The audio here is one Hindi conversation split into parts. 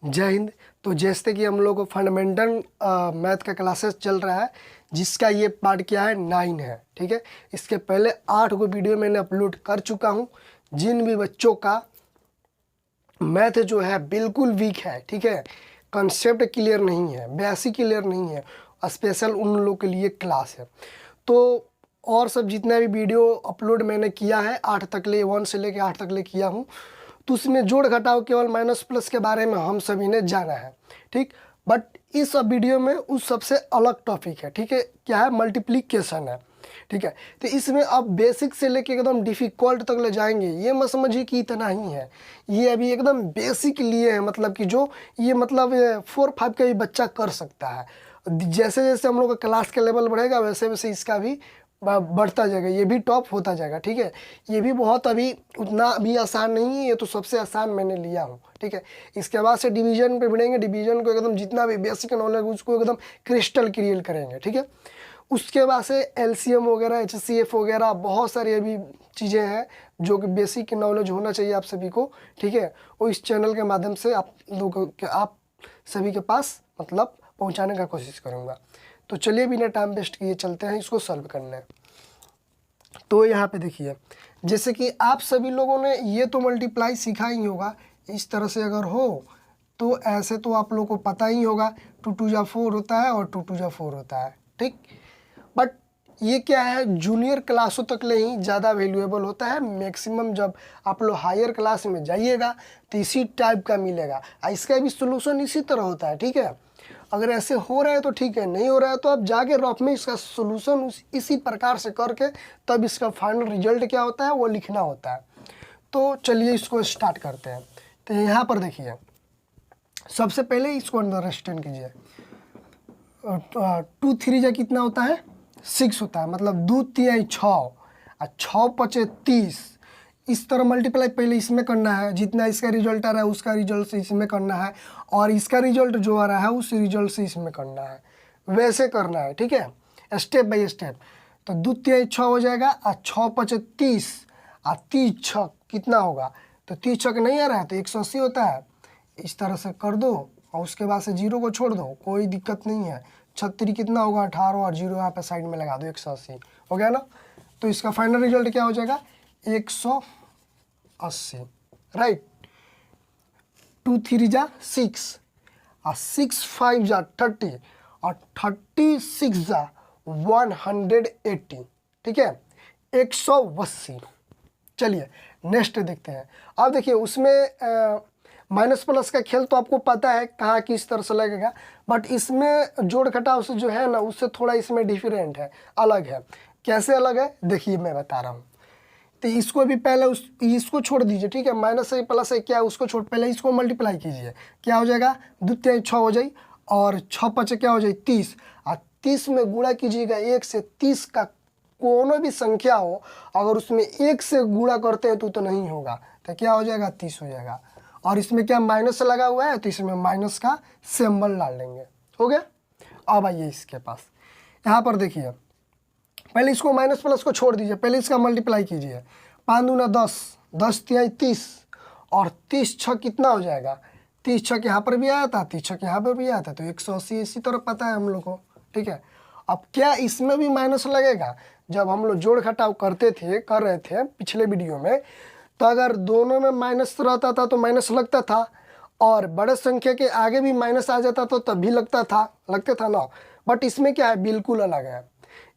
जय हिंद। तो जैसे कि हम लोग को फंडामेंटल मैथ का क्लासेस चल रहा है, जिसका ये पार्ट क्या है 9 है। ठीक है, इसके पहले 8 को वीडियो मैंने अपलोड कर चुका हूँ। जिन भी बच्चों का मैथ जो है बिल्कुल वीक है, ठीक है, कंसेप्ट क्लियर नहीं है, बेसिक क्लियर नहीं है, स्पेशल उन लोग के लिए क्लास है। तो और सब जितना भी वीडियो अपलोड मैंने किया है 8 तक ले, 1 से लेकर 8 तक ले किया हूँ, तो उसमें जोड़ घटाव केवल माइनस प्लस के बारे में हम सभी ने जाना है। ठीक, बट इस वीडियो में उस सबसे अलग टॉपिक है। ठीक है, क्या है, मल्टीप्लिकेशन है। ठीक है, तो इसमें अब बेसिक से लेके एकदम डिफ़िकल्ट तक ले जाएंगे। ये मत समझिए कि इतना ही है, ये अभी एकदम बेसिक लिए है, मतलब कि जो ये मतलब 4-5 का भी बच्चा कर सकता है। जैसे जैसे हम लोग का क्लास का लेवल बढ़ेगा वैसे वैसे इसका भी बढ़ता जाएगा, ये भी टॉप होता जाएगा। ठीक है, ये भी बहुत अभी उतना भी आसान नहीं है, ये तो सबसे आसान मैंने लिया हूँ। ठीक है, इसके बाद से डिवीजन पे बढ़ेंगे, डिवीजन को एकदम जितना भी बेसिक नॉलेज उसको एकदम क्रिस्टल क्लियर करेंगे। ठीक है, उसके बाद से एलसीएम वगैरह, एचसीएफ वगैरह बहुत सारी अभी चीज़ें हैं जो कि बेसिक नॉलेज होना चाहिए आप सभी को। ठीक है, वो इस चैनल के माध्यम से आप सभी के पास मतलब पहुंचाने का कोशिश करूंगा। तो चलिए बिना टाइम वेस्ट किए चलते हैं इसको सॉल्व करने। तो यहाँ पे देखिए, जैसे कि आप सभी लोगों ने ये तो मल्टीप्लाई सीखा ही होगा। इस तरह से अगर हो तो ऐसे तो आप लोगों को पता ही होगा, 2 2 जा 4 होता है और 2 2 जा 4 होता है। ठीक, बट ये क्या है, जूनियर क्लासों तक ले ही ज़्यादा वैल्यूएबल होता है। मैक्सिमम जब आप लोग हायर क्लास में जाइएगा तो इसी टाइप का मिलेगा, इसका भी सोल्यूशन इसी तरह होता है। ठीक है, अगर ऐसे हो रहा है तो ठीक है, नहीं हो रहा है तो आप जाके रफ में इसका सोल्यूशन इसी प्रकार से करके तब इसका फाइनल रिजल्ट क्या होता है वो लिखना होता है। तो चलिए इसको स्टार्ट करते हैं। तो यहाँ पर देखिए, सबसे पहले इसको अंडरस्टैंड कीजिए। 2 3 जा कितना होता है, 6 होता है, मतलब 2 3 6 और 6 5 30। इस तरह मल्टीप्लाई पहले इसमें करना है, जितना इसका रिजल्ट आ रहा है उसका रिजल्ट से इसमें करना है, और इसका रिजल्ट जो आ रहा है उस रिजल्ट से इसमें करना है, वैसे करना है। ठीक है, स्टेप बाय स्टेप। तो 2 3 6 हो जाएगा और 6 5 30 और 30 6 कितना होगा, तो 30 6 नहीं आ रहा है तो 180 होता है। इस तरह से कर दो और उसके बाद से 0 को छोड़ दो, कोई दिक्कत नहीं है। 36 कितना होगा 18 और 0 यहाँ पे साइड में लगा दो, 180 हो गया ना। तो इसका फाइनल रिजल्ट क्या हो जाएगा, 180। राइट, 2 3 जा 6 और 6 5 जा 30 और 36 जा 180। ठीक है, 180। चलिए नेक्स्ट देखते हैं। अब देखिए उसमें माइनस प्लस का खेल तो आपको पता है कहाँ किस तरह से लगेगा, बट इसमें जोड़ घटाव से जो है ना उससे थोड़ा इसमें डिफरेंट है, अलग है। कैसे अलग है देखिए मैं बता रहा हूँ। तो इसको भी पहले इसको छोड़ दीजिए। ठीक है, माइनस है प्लस है क्या है उसको छोड़, पहले इसको मल्टीप्लाई कीजिए, क्या हो जाएगा 2 3 6 हो जाए और 6 5 क्या हो जाए 30 और 30 में गुणा कीजिएगा 1 से। 30 का कोनो भी संख्या हो अगर उसमें 1 से गुणा करते हैं तो नहीं होगा, तो क्या हो जाएगा 30 हो जाएगा। और इसमें क्या माइनस लगा हुआ है तो इसमें माइनस का सिंबल डाल देंगे, हो गया। अब आइए इसके पास, यहाँ पर देखिए पहले इसको माइनस प्लस को छोड़ दीजिए, पहले इसका मल्टीप्लाई कीजिए। 5 दूना 10, 10 तिहाई 30 और 30 6 कितना हो जाएगा, 30 6 यहाँ पर भी आया था, 30 6 यहाँ पर भी आया था, तो 180 इसी तरह पता है हम लोग को। ठीक है, अब क्या इसमें भी माइनस लगेगा, जब हम लोग जोड़ घटाव कर रहे थे पिछले वीडियो में, तो अगर दोनों में माइनस रहता था तो माइनस लगता था, और बड़े संख्या के आगे भी माइनस आ जाता तो तब भी लगता था ना। बट इसमें क्या है, बिल्कुल अलग है।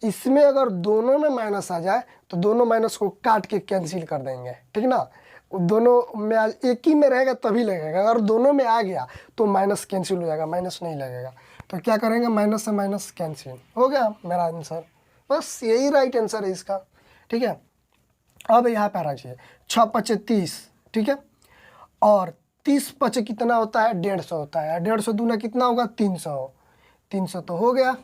इसमें अगर दोनों में माइनस आ जाए तो दोनों माइनस को काट के कैंसिल कर देंगे। ठीक ना, दोनों में एक ही में रहेगा तभी लगेगा, अगर दोनों में आ गया तो माइनस कैंसिल हो जाएगा, माइनस नहीं लगेगा। तो क्या करेंगे, माइनस से माइनस कैंसिल, हो गया मेरा आंसर। बस यही राइट आंसर है इसका। ठीक है, अब यहाँ पे आना चाहिए 6 5 30। ठीक है, और 30 5 कितना होता है 150 होता है, 150 दूना कितना होगा 300। 300 तो हो गया,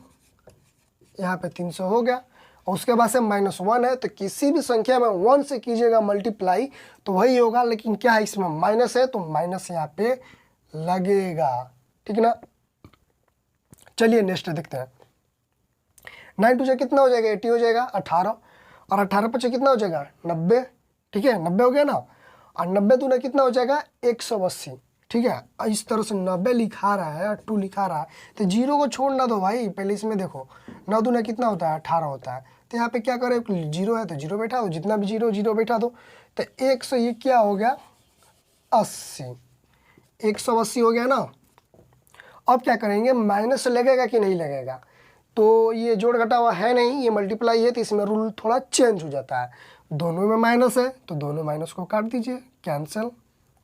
यहाँ पे 300 हो गया। और उसके बाद से -1 है, तो किसी भी संख्या में 1 से कीजिएगा मल्टीप्लाई तो वही होगा, लेकिन क्या है इसमें माइनस है तो माइनस यहाँ पे लगेगा। ठीक है ना, चलिए नेक्स्ट देखते हैं। 9 2 कितना हो जाएगा 80 हो जाएगा, 18 और 18 5 कितना हो जाएगा 90। ठीक है, 90 हो गया ना, और 90 दूना कितना हो जाएगा 180। ठीक है। इस तरह से 90 लिखा रहा है और 2 लिखा रहा है, तो जीरो को छोड़ ना दो भाई। पहले इसमें देखो 9 दूना कितना होता है, 18 होता है। तो यहाँ पे क्या करें, जीरो है तो जीरो बैठा दो, जितना भी जीरो जीरो बैठा दो। तो 1 से ये क्या हो गया, 80, 180 हो गया ना। अब क्या करेंगे, माइनस लगेगा कि नहीं लगेगा, तो ये जोड़ घटा हुआ है नहीं, ये मल्टीप्लाई है, तो इसमें रूल थोड़ा चेंज हो जाता है। दोनों में माइनस है तो दोनों माइनस को काट दीजिए, कैंसिल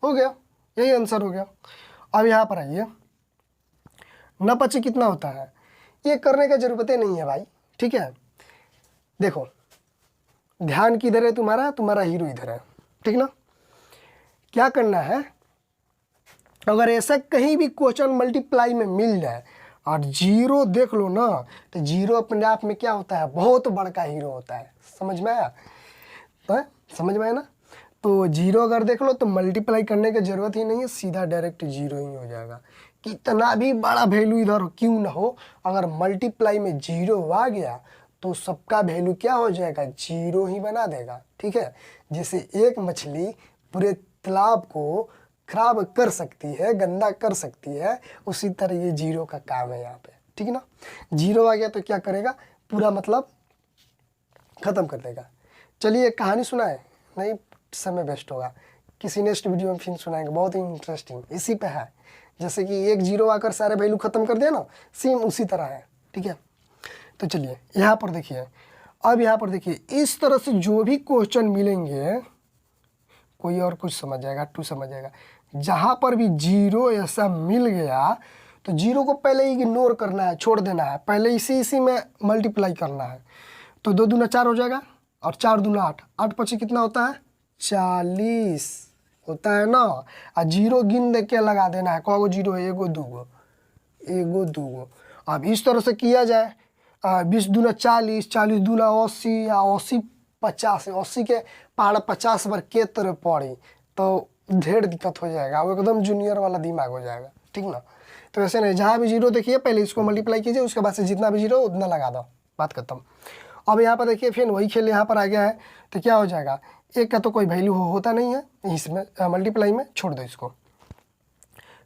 हो गया, यही आंसर हो गया। अब यहाँ पर आइए, 9 पच्चीस कितना होता है, ये करने का जरूरत ही नहीं है भाई, ठीक है। देखो ध्यान किधर है तुम्हारा, तुम्हारा हीरो इधर है, ठीक ना। क्या करना है, अगर ऐसा कहीं भी क्वेश्चन मल्टीप्लाई में मिल जाए और जीरो देख लो ना, तो जीरो अपने आप में क्या होता है, बहुत बड़का हीरो होता है। समझ में आया, तो समझ में आया ना। तो जीरो अगर देख लो तो मल्टीप्लाई करने की जरूरत ही नहीं है, सीधा डायरेक्ट जीरो ही हो जाएगा। कितना भी बड़ा वैल्यू इधर क्यों ना हो, अगर मल्टीप्लाई में जीरो आ गया तो सबका वैल्यू क्या हो जाएगा, जीरो ही बना देगा, ठीक है। जैसे एक मछली पूरे तालाब को खराब कर सकती है, गंदा कर सकती है, उसी तरह ये जीरो का काम है यहाँ पे, ठीक है ना। जीरो आ गया तो क्या करेगा, पूरा मतलब ख़त्म कर देगा। चलिए एक कहानी सुनाए, नहीं समय वेस्ट होगा, किसी नेक्स्ट वीडियो में फिर सुनाएंगे, बहुत ही इंटरेस्टिंग इसी पे है। जैसे कि एक जीरो आकर सारे वैल्यू ख़त्म कर दिया ना, सेम उसी तरह है, ठीक है। तो चलिए यहाँ पर देखिए, अब यहाँ पर देखिए, इस तरह से जो भी क्वेश्चन मिलेंगे, कोई और कुछ समझ जाएगा, 2 समझ जाएगा, जहाँ पर भी जीरो ऐसा मिल गया तो जीरो को पहले ही इग्नोर करना है, छोड़ देना है, पहले इसी में मल्टीप्लाई करना है। तो 2 दूना 4 हो जाएगा और 4 दूना 8, 8 पच्चीस कितना होता है, 40 होता है ना। और जीरो गिन दे के लगा देना है, कौगो जीरो है, एगो दूगो, एगो दूगो। अब इस तरह से किया जाए, 20 दूना 40, 40 दूना 80, या 80 50, 80 के पहाड़ 50 बार के तरह पड़ी तो ढेर दिक्कत हो जाएगा, वो एकदम जूनियर वाला दिमाग हो जाएगा, ठीक ना। तो वैसे नहीं, जहाँ भी जीरो देखिए पहले इसको मल्टीप्लाई कीजिए, उसके बाद से जितना भी जीरो उतना लगा दो, बात खत्म। अब यहाँ पर देखिए फिर वही खेल यहाँ पर आ गया है, तो क्या हो जाएगा, एक का तो कोई वैल्यू होता नहीं है इसमें, मल्टीप्लाई में छोड़ दो इसको।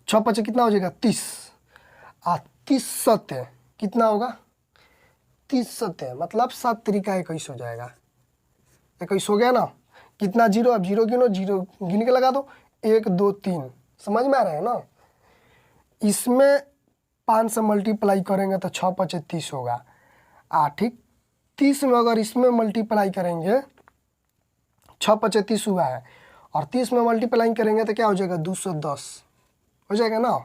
6 पच्चीस कितना हो जाएगा, 30, 30 सत्य कितना होगा, 30 सत्य मतलब 7 तरीका 21 हो जाएगा, 21 हो गया ना। कितना जीरो, अब जीरो गिनो, जीरो गिन के लगा दो, 1 2 3, समझ में आ रहा है ना। इसमें 5 से मल्टीप्लाई करेंगे तो 6 पच्चीस 30 होगा, ठीक। 30 में अगर इसमें मल्टीप्लाई करेंगे, 6 पच्चीस 30 हुआ है, और 30 में मल्टीप्लाई करेंगे तो क्या हो जाएगा, 210 हो जाएगा ना।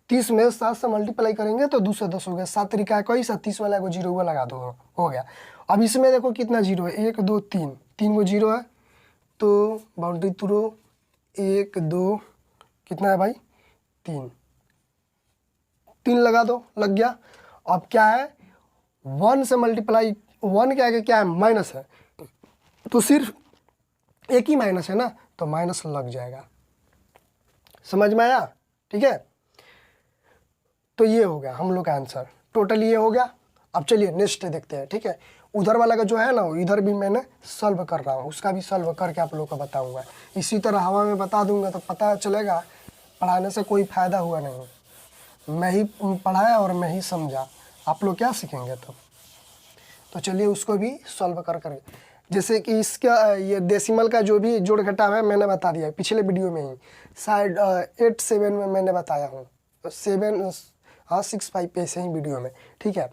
30 में 7 से मल्टीप्लाई करेंगे तो 210 हो गया, 7 तरीका है कोई सा, 30 वाला को जीरो हुआ लगा दो, हो गया। अब इसमें देखो कितना जीरो है, 1 2 3, 3 को जीरो है, तो बाउंड्री थ्रो 1 2 कितना है भाई, 3, 3 लगा दो, लग गया। अब क्या है, 1 से मल्टीप्लाई, 1 के आगे क्या है, माइनस है, तो सिर्फ एक ही माइनस है ना, तो माइनस लग जाएगा, समझ में आया, ठीक है। तो ये हो गया हम लोग का आंसर, टोटल ये हो गया। अब चलिए नेक्स्ट देखते हैं, ठीक है। उधर वाला का जो है ना, इधर भी मैंने सॉल्व कर रहा हूँ, उसका भी सॉल्व करके आप लोग को बताऊंगा। इसी तरह हवा में बता दूंगा तो पता चलेगा पढ़ाने से कोई फ़ायदा हुआ नहीं, मैं ही पढ़ाया और मैं ही समझा, आप लोग क्या सीखेंगे तब। तो चलिए उसको भी सॉल्व कर जैसे कि इसका ये डेसिमल का जो भी जोड़ घटा है मैंने बता दिया है पिछले वीडियो में ही, शायद 8 7 में मैंने बताया हूँ, 6 5 पे से ही वीडियो में, ठीक है।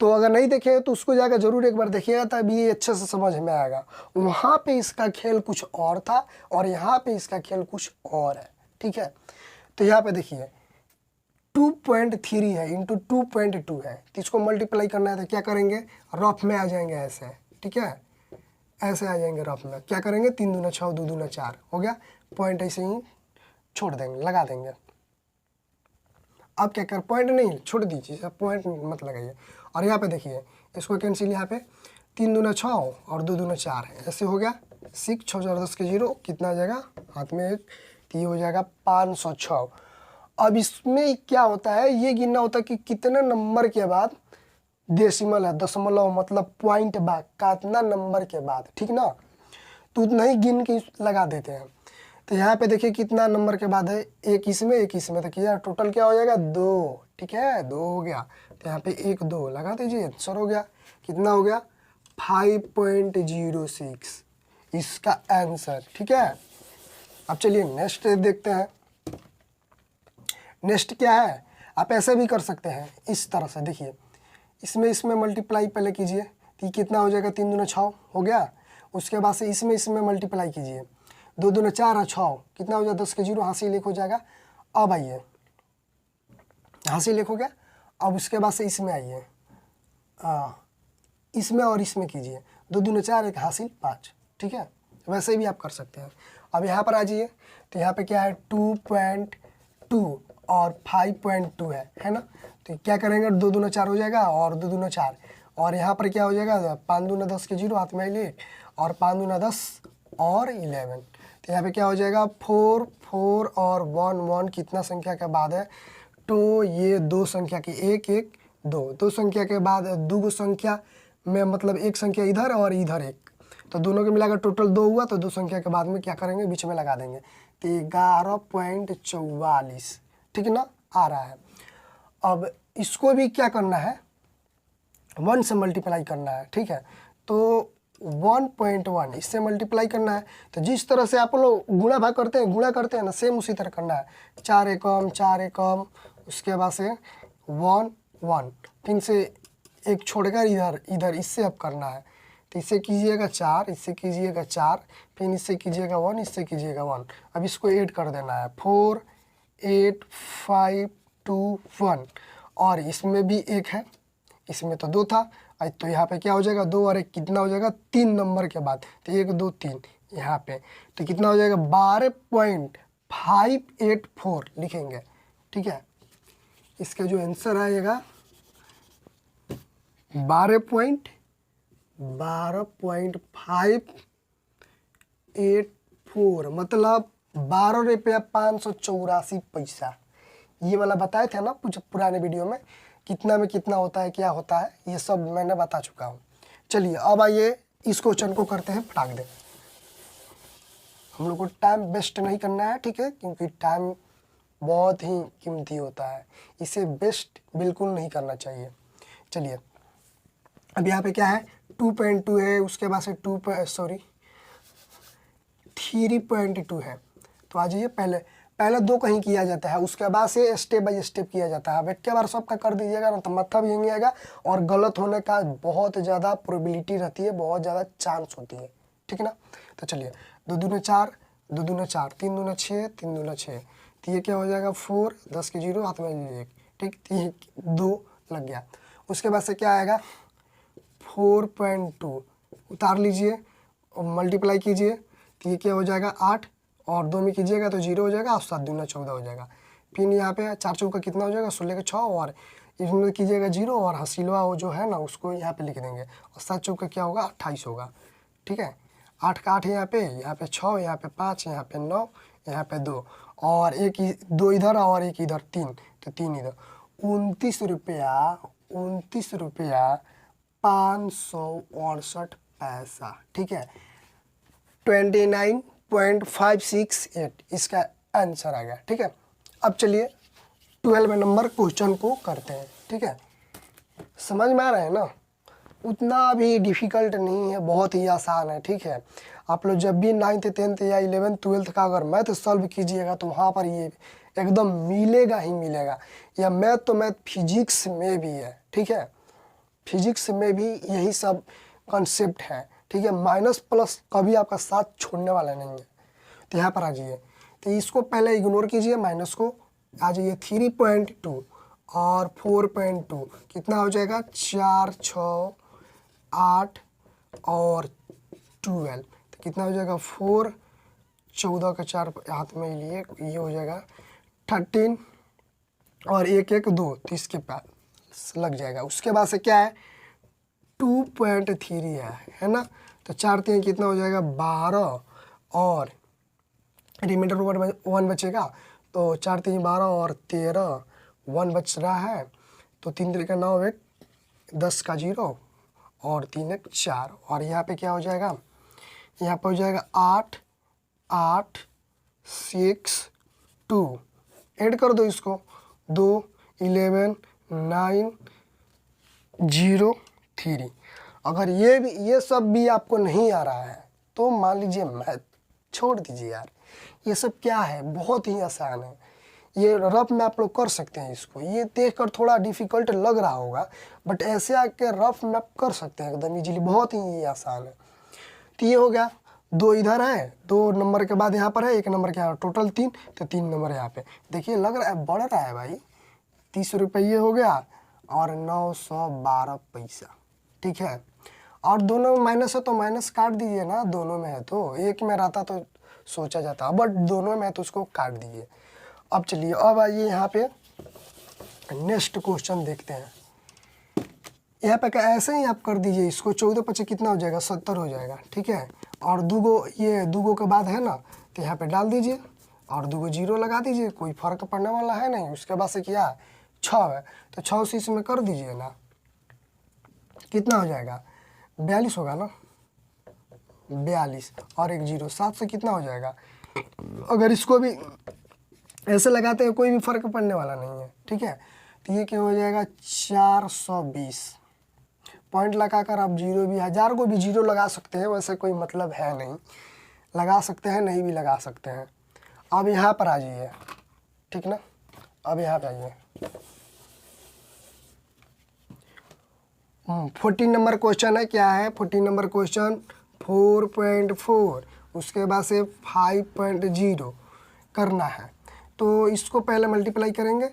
तो अगर नहीं देखे तो उसको जाकर जरूर एक बार देखिएगा, तब ये अच्छे से समझ में आएगा। वहाँ पे इसका खेल कुछ और था और यहाँ पे इसका खेल कुछ और है, ठीक है। तो यहाँ पे देखिए 2.3 है इंटू 2.2 है, तो इसको मल्टीप्लाई करना है तो क्या करेंगे, रफ में आ जाएंगे ऐसे, ठीक है, ऐसे आ जाएंगे रफ में। क्या करेंगे, 3 दूना 6, 2 दूना 4 हो गया, पॉइंट ऐसे ही छोड़ देंगे, लगा देंगे। अब क्या कर, पॉइंट नहीं छोड़ दीजिए, पॉइंट मत लगाइए। और यहाँ पे देखिए इसको कैंसिल, यहाँ पे 3 दूना 6 और 2 दूना 4 है, ऐसे हो गया 6 6 4 10 के 0, कितना आ जाएगा हाथ में 1, तो ये हो जाएगा 506। अब इसमें क्या होता है, ये गिनना होता है कि कितने नंबर के बाद डेसिमल है, दशमलव मतलब पॉइंट बाद, कितना नंबर के बाद, ठीक ना। तो उतना ही गिन के लगा देते हैं। तो यहाँ पे देखिए कितना नंबर के बाद है, एक इसमें एक इसमें, तो किया टोटल क्या हो जाएगा 2, ठीक है 2 हो गया। तो यहाँ पे 1 2 लगा दीजिए, आंसर हो गया, कितना हो गया 5.06 इसका आंसर, ठीक है। अब चलिए नेक्स्ट देखते हैं। नेक्स्ट क्या है, आप ऐसे भी कर सकते हैं इस तरह से, देखिए इसमें मल्टीप्लाई पहले कीजिए, तो कितना हो जाएगा 3 दूना 6 हो गया। उसके बाद से इसमें मल्टीप्लाई कीजिए, 2 दूना 4 और 6 कितना हो जाएगा 10 के 0 हासिल एक हो जाएगा। अब आइए हासिल एक हो गया। अब उसके बाद से इसमें आइए, इसमें और इसमें कीजिए, 2 दूना 4 एक हासिल 5, ठीक है। वैसे भी आप कर सकते हैं। अब यहाँ पर आ जाइए, तो यहाँ पे क्या है 2.2 और 5.2 है ना। तो क्या करेंगे 2 दूना 4 हो जाएगा और 2 दूना 4, और यहाँ पर क्या हो जाएगा 5 दूना 10 के 0 हाथ में ले, और 5 दूना 10 और 11। तो यहाँ पे क्या हो जाएगा 4 4 और 1 1 कितना संख्या के बाद है, तो ये 2 संख्या की 1 1 2 संख्या के बाद 2 संख्या में मतलब एक संख्या इधर और इधर एक, तो दोनों के मिलाकर टोटल 2 हुआ। तो 2 संख्या के बाद में क्या करेंगे बीच में लगा देंगे, तो 11.44, ठीक है ना, आ रहा है। अब इसको भी क्या करना है 1 से मल्टीप्लाई करना है, ठीक है। तो 1.1 इससे मल्टीप्लाई करना है। तो जिस तरह से आप लोग गुणा भाग करते हैं, गुणा करते हैं ना, सेम उसी तरह करना है। 4 एकम 4 एकम, उसके बाद से 1 1, फिर से एक छोड़कर इधर इससे अब करना है। तो इससे कीजिएगा 4, इससे कीजिएगा 4, फिर इससे कीजिएगा 1, इससे कीजिएगा 1। अब इसको ऐड कर देना है 4 8 5 2 1, और इसमें भी एक है, इसमें तो 2 था, तो यहाँ पे क्या हो जाएगा 2 और 1 कितना हो जाएगा 3 नंबर के बाद, तो 1 2 3 यहाँ पे, तो कितना हो जाएगा 12.584 लिखेंगे, ठीक है। इसका जो आंसर आएगा 12.584, मतलब 12 रुपया 584 पैसा। ये वाला बताए थे ना कुछ पुराने वीडियो में, कितना में कितना होता है, क्या होता है, ये सब मैंने बता चुका हूँ। चलिए अब आइए इस क्वेश्चन को करते हैं फटाक दे। हम लोग को टाइम वेस्ट नहीं करना है, ठीक है, क्योंकि टाइम बहुत ही कीमती होता है, इसे वेस्ट बिल्कुल नहीं करना चाहिए। चलिए अब यहाँ पे क्या है 2.2 है, उसके बाद से 3.2 है। तो आ जाइए, पहले 2 कहीं किया जाता है, उसके बाद से स्टेप बाय स्टेप किया जाता है। अब एक के बार सबका कर दीजिएगा ना तो मतलब यही आएगा, और गलत होने का बहुत ज़्यादा प्रोबेबिलिटी रहती है, बहुत ज़्यादा चांस होती है, ठीक है ना। तो चलिए 2 दूना 4 2 दूना 4, 3 दूना 6 3 दूना 6, तो ये क्या हो जाएगा 4 10 के 0 हाथ में 1, ठीक, 2 लग गया। उसके बाद से क्या आएगा 4.2 उतार लीजिए और मल्टीप्लाई कीजिए, तो ये क्या हो जाएगा 8, और 2 में कीजिएगा तो 0 हो जाएगा, और 7 दूना 14 हो जाएगा। फिर यहाँ पे 4 चौका कितना हो जाएगा 16 के 6, और इसमें कीजिएगा 0, और हसीलवा वो जो है ना उसको यहाँ पे लिख देंगे, और 7 चौका क्या होगा 28 होगा, ठीक है। 8 का 8 यहाँ पे 6, यहाँ पे 5, यहाँ पे 9, यहाँ पे 2, और 2 इधर और 1 इधर 3, तो 3 इधर 29 रुपया 568 पैसा, ठीक है। 29.568 इसका आंसर आ गया, ठीक है। अब चलिए 12 नंबर क्वेश्चन को करते हैं, ठीक है। समझ में आ रहा है ना, उतना भी डिफ़िकल्ट नहीं है, बहुत ही आसान है, ठीक है। आप लोग जब भी 9th 10th या 11th 12th का अगर मैथ सॉल्व कीजिएगा तो वहाँ पर ये एकदम मिलेगा ही मिलेगा। या मैथ तो मैथ फिजिक्स में भी है, ठीक है, फिजिक्स में भी यही सब कॉन्सेप्ट है, ठीक है। माइनस प्लस कभी आपका साथ छोड़ने वाला नहीं है। तो यहाँ पर आ जाइए, तो इसको पहले इग्नोर कीजिए, माइनस को आ जाइए 3.2 और 4.2 कितना हो जाएगा 4 6 8 और 12, तो कितना हो जाएगा 4 14 का 4 हाथ में लिए, ये हो जाएगा 13, और 1 1 2, तो इसके पास लग जाएगा। उसके बाद से क्या है 2.3 है ना, तो 4 3 कितना हो जाएगा 12, और रिमाइंडर 1 बचेगा, तो 4 3 12 और 13, 1 बच रहा है, तो 3 3 का 9 1 10 का 0 और 3 1 4, और यहाँ पे क्या हो जाएगा, यहाँ पे हो जाएगा 8 8 6 2 ऐड कर दो इसको, 2 11 9 0 3। अगर ये सब भी आपको नहीं आ रहा है तो मान लीजिए मैथ छोड़ दीजिए यार, ये सब क्या है, बहुत ही आसान है। ये रफ में आप लोग कर सकते हैं इसको, ये देखकर थोड़ा डिफ़िकल्ट लग रहा होगा बट ऐसे आके रफ में आप कर सकते हैं एकदम इजीली, बहुत ही आसान है। तो ये हो गया, 2 इधर है, 2 नंबर के बाद यहाँ पर है, 1 नंबर क्या है, टोटल 3, तो 3 नंबर यहाँ पे। देखिए लग रहा है बढ़ रहा है भाई, 30 रुपये हो गया और 912 पैसा, ठीक है। और दोनों में माइनस है तो माइनस काट दीजिए ना, दोनों में है तो, एक में रहता तो सोचा जाता, बट दोनों में है तो उसको काट दीजिए। अब चलिए अब आइए यहाँ पे नेक्स्ट क्वेश्चन देखते हैं। यहाँ पे ऐसे ही आप कर दीजिए इसको, 14 पचे कितना हो जाएगा, 70 हो जाएगा, ठीक है। और ये दूगो के बाद है ना, तो यहाँ पे डाल दीजिए और दूगो जीरो लगा दीजिए, कोई फर्क पड़ने वाला है नहीं। उसके बाद से क्या 6 है, तो 6 से इसमें कर दीजिए ना, कितना हो जाएगा, 42 होगा ना, 42 और 1 0, 7 से कितना हो जाएगा। अगर इसको भी ऐसे लगाते हैं कोई भी फर्क पड़ने वाला नहीं है, ठीक है। तो ये क्या हो जाएगा, 420 पॉइंट लगाकर आप जीरो भी, 1000 को भी जीरो लगा सकते हैं, वैसे कोई मतलब है नहीं, लगा सकते हैं नहीं भी लगा सकते हैं। अब यहाँ पर आ जाइए, ठीक ना, अब यहाँ पे आइए, 14 नंबर क्वेश्चन है, क्या है 14 नंबर क्वेश्चन, 4.4 उसके बाद से 5.0 करना है। तो इसको पहले मल्टीप्लाई करेंगे,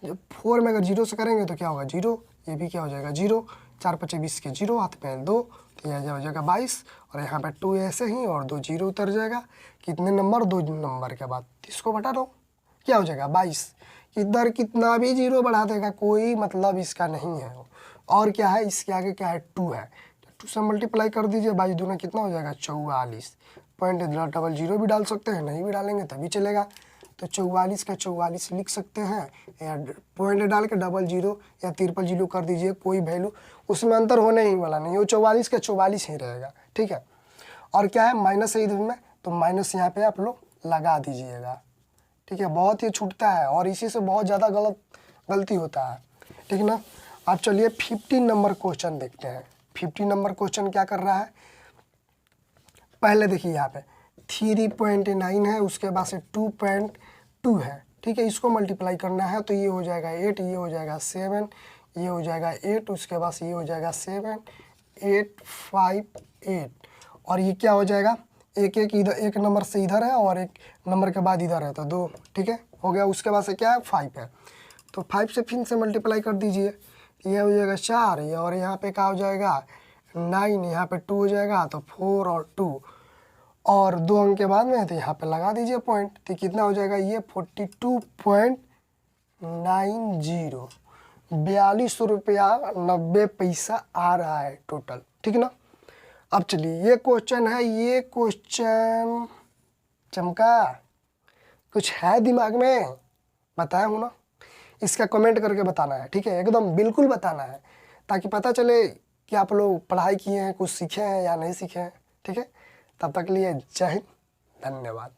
जब 4 में अगर 0 से करेंगे तो क्या होगा 0, ये भी क्या हो जाएगा 0, 4 पचे 20 के 0, हाथ में 2, तो यह हो जाएगा 22 और यहाँ पे 2 ऐसे ही और 2 0 उतर जाएगा। कितने नंबर, 2 नंबर के बाद इसको बटा दो, क्या हो जाएगा 22। इधर कितना भी 0 बढ़ा देगा कोई मतलब इसका नहीं है। और क्या है इसके आगे क्या है 2 है, तो 2 से मल्टीप्लाई कर दीजिए, 22 दूना कितना हो जाएगा 44। पॉइंट डबल जीरो भी डाल सकते हैं, नहीं भी डालेंगे तभी चलेगा। तो 44 का 44 लिख सकते हैं, या पॉइंट डाल के डबल जीरो या ट्रिपल जीरो कर दीजिए, कोई वैल्यू उसमें अंतर होने ही वाला नहीं, वो 44 का 44 ही रहेगा, ठीक है। और क्या है माइनस है इधर में, तो माइनस यहाँ पे आप लोग लगा दीजिएगा, ठीक है। बहुत ही छूटता है और इसी से बहुत ज़्यादा गलती होता है, ठीक ना। अब चलिए 15 नंबर क्वेश्चन देखते हैं। 15 नंबर क्वेश्चन क्या कर रहा है, पहले देखिए यहाँ पे 3.9 है, उसके बाद से 2.2 है, ठीक है। इसको मल्टीप्लाई करना है तो ये हो जाएगा 8, ये हो जाएगा 7, ये हो जाएगा 8, उसके बाद से ये हो जाएगा 7 8 5 8 और ये क्या हो जाएगा, एक इधर, एक नंबर से इधर है और एक नंबर के बाद इधर है, तो 2, ठीक है हो गया। उसके बाद से क्या है 5 है, तो 5 से फिर से मल्टीप्लाई कर दीजिए, ये हो जाएगा 4, ये और यहाँ पे क्या हो जाएगा 9, यहाँ पे 2 हो जाएगा, तो 4 और 2 और 2 अंक के बाद में, तो यहाँ पे लगा दीजिए पॉइंट, तो कितना हो जाएगा ये 42.90, 42 रुपया 90 पैसा आ रहा है टोटल, ठीक ना। अब चलिए ये क्वेश्चन है, ये क्वेश्चन चमका, कुछ है दिमाग में, बताया हूँ ना, इसका कमेंट करके बताना है, ठीक है, एकदम बिल्कुल बताना है, ताकि पता चले कि आप लोग पढ़ाई किए हैं, कुछ सीखे हैं या नहीं सीखे हैं, ठीक है। तब तक के लिए जय हिंद, धन्यवाद।